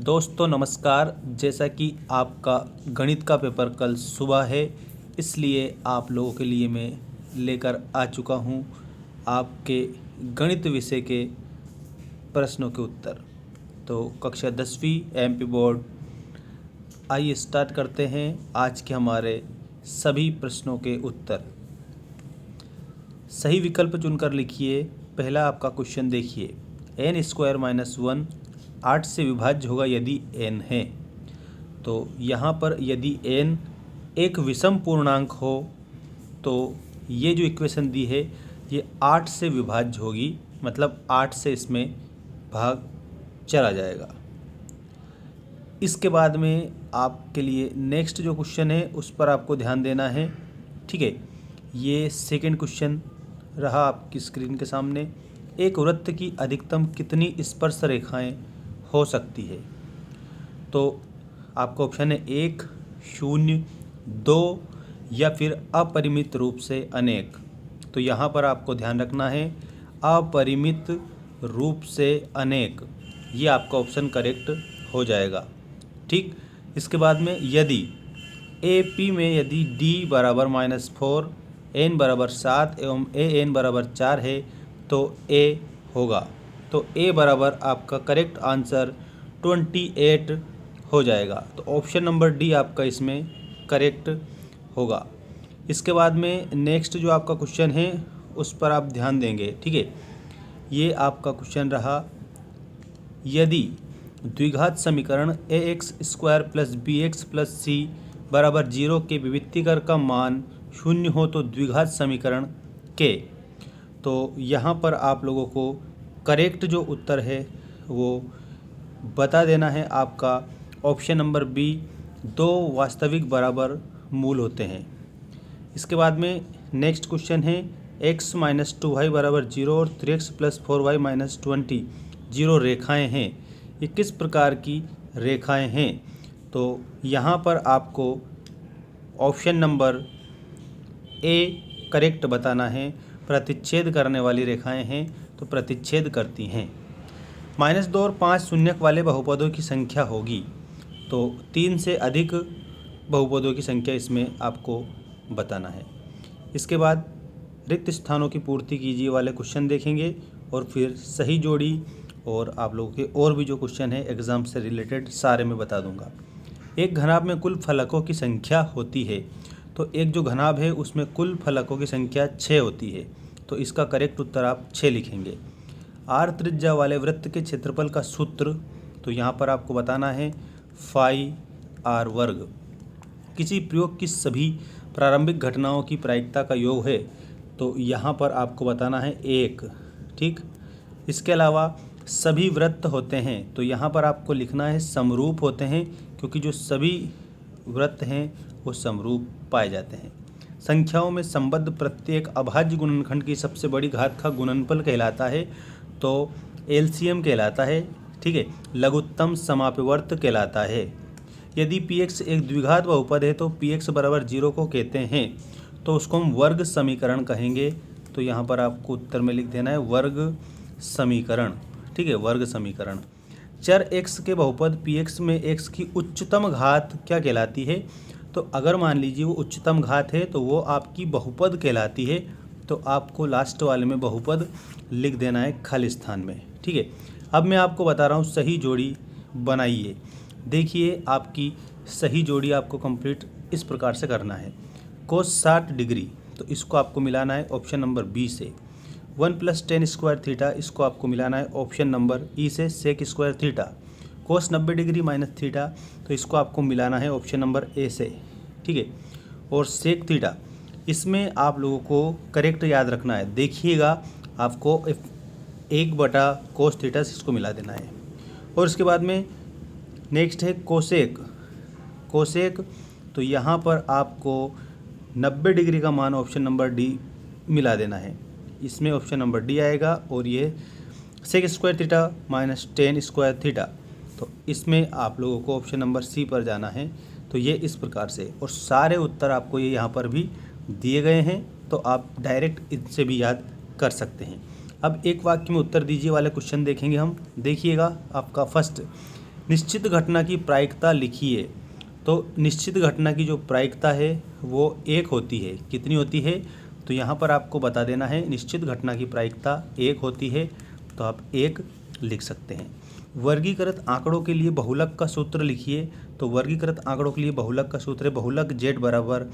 दोस्तों नमस्कार। जैसा कि आपका गणित का पेपर कल सुबह है, इसलिए आप लोगों के लिए मैं लेकर आ चुका हूं आपके गणित विषय के प्रश्नों के उत्तर। तो कक्षा 10वीं एमपी बोर्ड, आइए स्टार्ट करते हैं आज के हमारे सभी प्रश्नों के उत्तर। सही विकल्प चुनकर लिखिए। पहला आपका क्वेश्चन देखिए, n² - 1 8 से विभाज्य होगा यदि n है। तो यहाँ पर यदि n एक विषम पूर्णांक हो तो ये जो इक्वेशन दी है ये 8 से विभाज्य होगी, मतलब 8 से इसमें भाग चला जाएगा। इसके बाद में आपके लिए नेक्स्ट जो क्वेश्चन है उस पर आपको ध्यान देना है, ठीक है। ये सेकंड क्वेश्चन रहा आपकी स्क्रीन के सामने। एक वृत्त की अधिकतम कितनी स्पर्श रेखाएं हो सकती है? तो आपका ऑप्शन है 1, 0, 2 या फिर अपरिमित रूप से अनेक। तो यहाँ पर आपको ध्यान रखना है अपरिमित रूप से अनेक, ये आपका ऑप्शन करेक्ट हो जाएगा, ठीक। इसके बाद में यदि AP में यदि D बराबर -4, N बराबर 7 एवं AN बराबर 4 है तो A होगा। तो A बराबर आपका करेक्ट आंसर 28 हो जाएगा। तो ऑप्शन नंबर डी आपका इसमें करेक्ट होगा। इसके बाद में नेक्स्ट जो आपका क्वेश्चन है उस पर आप ध्यान देंगे, ठीक है। ये आपका क्वेश्चन रहा, यदि द्विघात समीकरण ax² + bx + c बराबर 0 के विविक्तीकर का मान 0 हो तो द्विघात समीकरण के। तो यहाँ पर आप लोगों को करेक्ट जो उत्तर है वो बता देना है। आपका ऑप्शन नंबर बी, 2 वास्तविक बराबर मूल होते हैं। इसके बाद में नेक्स्ट क्वेश्चन है x - 2y बराबर 0 और 3x + 4y - 20 0 रेखाएं हैं। ये किस प्रकार की रेखाएं हैं? तो यहाँ पर आपको ऑप्शन नंबर ए करेक्ट बताना है। प्रतिच्छेद करने वाली रेखाएं हैं तो प्रतिच्छेद करती हैं। -2 और 5 शून्यक वाले बहुपदों की संख्या होगी। तो 3 से अधिक बहुपदों की संख्या इसमें आपको बताना है। इसके बाद रिक्त स्थानों की पूर्ति कीजिए वाले क्वेश्चन देखेंगे और फिर सही जोड़ी और आप लोगों के और भी जो क्वेश्चन है एग्ज़ाम से रिलेटेड सारे मैं बता दूंगा। एक घनाभ में कुल फलकों की संख्या होती है। तो एक जो घनाभ है उसमें कुल फलकों की संख्या 6 होती है। तो इसका करेक्ट उत्तर आप 6 लिखेंगे। r त्रिज्या वाले वृत्त के क्षेत्रफल का सूत्र, तो यहाँ पर आपको बताना है πr²। किसी प्रयोग की सभी प्रारंभिक घटनाओं की प्रायिकता का योग है। तो यहाँ पर आपको बताना है 1, ठीक। इसके अलावा सभी वृत्त होते हैं तो यहाँ पर आपको लिखना है समरूप होते हैं, क्योंकि जो सभी वृत्त हैं वो समरूप पाए जाते हैं। संख्याओं में संबद्ध प्रत्येक अभाज्य गुणनखंड की सबसे बड़ी घात का गुणनफल कहलाता है, तो LCM कहलाता है, ठीक है। लघुत्तम समापवर्त कहलाता है। यदि Px एक द्विघात बहुपद है तो Px बराबर 0 को कहते हैं, तो उसको हम वर्ग समीकरण कहेंगे। तो यहाँ पर आपको उत्तर में लिख देना है वर्ग समीकरण, ठीक है, वर्ग समीकरण। चर x के बहुपद Px में x की उच्चतम घात क्या कहलाती है? तो अगर मान लीजिए वो उच्चतम घात है तो वो आपकी बहुपद कहलाती है। तो आपको लास्ट वाले में बहुपद लिख देना है खाली स्थान में, ठीक है। अब मैं आपको बता रहा हूँ सही जोड़ी बनाइए। देखिए आपकी सही जोड़ी आपको कंप्लीट इस प्रकार से करना है। cos 60 डिग्री, तो इसको आपको मिलाना है ऑप्शन नंबर बी से। 1 + tan² थीटा, इसको आपको मिलाना है ऑप्शन नंबर ई से sec² theta. cos 90 degree - theta, तो इसको आपको मिलाना है ऑप्शन नंबर ए से, ठीक है। और sec थीटा, इसमें आप लोगों को करेक्ट याद रखना है। देखिएगा आपको 1/cos थीटा से इसको मिला देना है। और इसके बाद में नेक्स्ट है कोसेक, तो यहाँ पर आपको 90 डिग्री का मान ऑप्शन नंबर डी मिला देना है। इसमें ऑप्शन नंबर डी आएगा और ये sec² थीटा - tan² थीटा, तो इसमें आप लोगों को ऑप्शन नंबर सी पर जाना है। तो ये इस प्रकार से, और सारे उत्तर आपको ये यहाँ पर भी दिए गए हैं, तो आप डायरेक्ट इनसे भी याद कर सकते हैं। अब एक वाक्य में उत्तर दीजिए वाले क्वेश्चन देखेंगे हम। देखिएगा आपका फर्स्ट, निश्चित घटना की प्रायिकता लिखिए। तो निश्चित घटना की जो प्रायिकता है वो 1 होती है। कितनी होती है? तो यहाँ पर आपको बता देना है निश्चित घटना की प्रायिकता 1 होती है, तो आप 1 लिख सकते हैं। वर्गीकृत आंकड़ों के लिए बहुलक का सूत्र लिखिए। तो वर्गीकृत आंकड़ों के लिए बहुलक का सूत्र है बहुलक z बराबर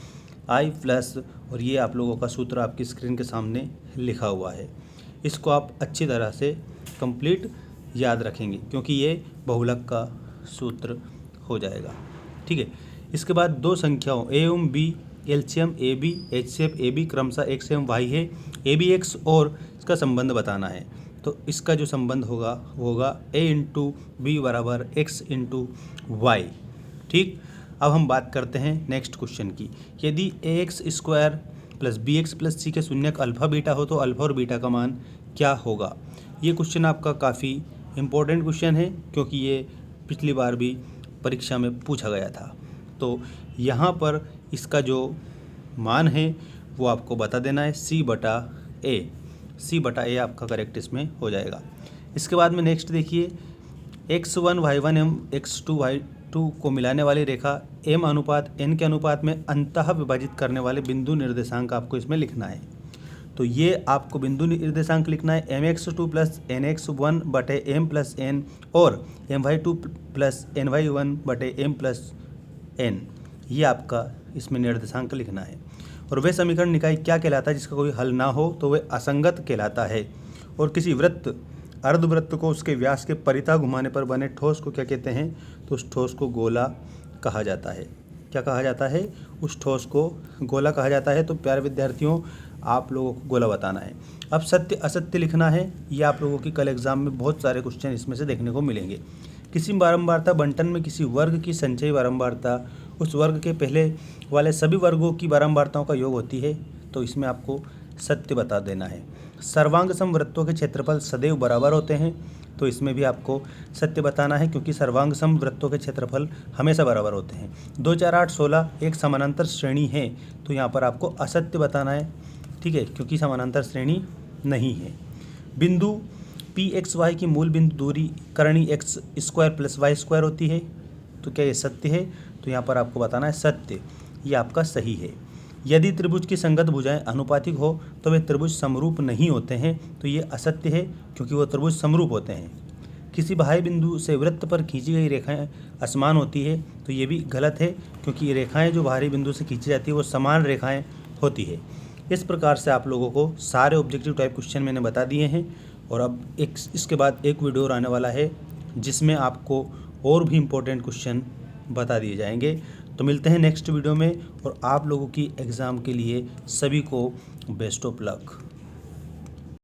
i प्लस, और ये आप लोगों का सूत्र आपकी स्क्रीन के सामने लिखा हुआ है। इसको आप अच्छी तरह से कंप्लीट याद रखेंगे क्योंकि ये बहुलक का सूत्र हो जाएगा। ठीक है। इसके बाद दो संख्याओं a एवं b LCM A B HCF A B क्रमशः x एवं y है। ए बी एक्स और इसका संबंध बताना है। तो इसका जो संबंध होगा वो होगा a इंटू बी बराबर x इंटू वाई। ठीक। अब हम बात करते हैं नेक्स्ट क्वेश्चन की। यदि ax square plus B X plus C के शून्यक अल्फा बीटा हो तो अल्फा और बीटा का मान क्या होगा? ये क्वेश्चन आपका काफ़ी इम्पोर्टेंट क्वेश्चन है क्योंकि ये पिछली बार भी परीक्षा में पूछा गया था। तो यहाँ पर इसका जो मान है वो आपको बता देना है सी बटा ए आपका करेक्ट इसमें हो जाएगा। इसके बाद में नेक्स्ट देखिए, x1 y1 एवं x2 y2 को मिलाने वाली रेखा m अनुपात n के अनुपात में अंतः विभाजित करने वाले बिंदु निर्देशांक आपको इसमें लिखना है। तो ये आपको बिंदु निर्देशांक लिखना है mx2 प्लस nx1 बटे m प्लस n और my2 प्लस ny1 बटे m प्लस n। ये आपका इसमें निर्देशांक लिखना है। और वह समीकरण निकाय क्या कहलाता है जिसका कोई हल ना हो तो वह असंगत कहलाता है। और किसी वृत्त अर्धवृत्त को उसके व्यास के परितः घुमाने पर बने ठोस को क्या कहते हैं? तो उस ठोस को गोला कहा जाता है। क्या कहा जाता है? उस ठोस को गोला कहा जाता है। तो प्यारे विद्यार्थियों, आप लोगों को गोला बताना है। अब सत्य असत्य लिखना है। ये आप लोगों की कल एग्जाम में बहुत सारे क्वेश्चन इसमें से देखने को मिलेंगे। किसी बारंबारता बंटन में किसी वर्ग की संचयी बारंबारता उस वर्ग के पहले वाले सभी वर्गों की बारंबारताओं का योग होती है। तो इसमें आपको सत्य बता देना है। सर्वांग समवृत्तों के क्षेत्रफल सदैव बराबर होते हैं। तो इसमें भी आपको सत्य बताना है क्योंकि सर्वांग समवृत्तों के क्षेत्रफल हमेशा बराबर होते हैं। 2 4 8 16 एक समानांतर श्रेणी है। तो यहाँ पर आपको असत्य बताना है। ठीक है, क्योंकि समानांतर श्रेणी नहीं है। बिंदु पी एक्स वाई की मूल बिंदु दूरी करणी X square plus Y square होती है। तो क्या ये सत्य है? तो यहाँ पर आपको बताना है सत्य। ये आपका सही है। यदि त्रिभुज की संगत भुजाएं अनुपातिक हो तो वे त्रिभुज समरूप नहीं होते हैं। तो ये असत्य है क्योंकि वो त्रिभुज समरूप होते हैं। किसी बाह्य बिंदु से वृत्त पर खींची गई रेखाएं असमान होती है। तो ये भी गलत है क्योंकि ये रेखाएं जो बाहरी बिंदु से खींची जाती है वो समान रेखाएं होती है। इस प्रकार से आप लोगों को सारे ऑब्जेक्टिव टाइप क्वेश्चन मैंने बता दिए हैं। और अब इसके बाद एक वीडियो आने वाला है जिसमें आपको और भी इम्पोर्टेंट क्वेश्चन बता दिए जाएंगे। तो मिलते हैं नेक्स्ट वीडियो में। और आप लोगों की एग्ज़ाम के लिए सभी को बेस्ट ऑफ लक।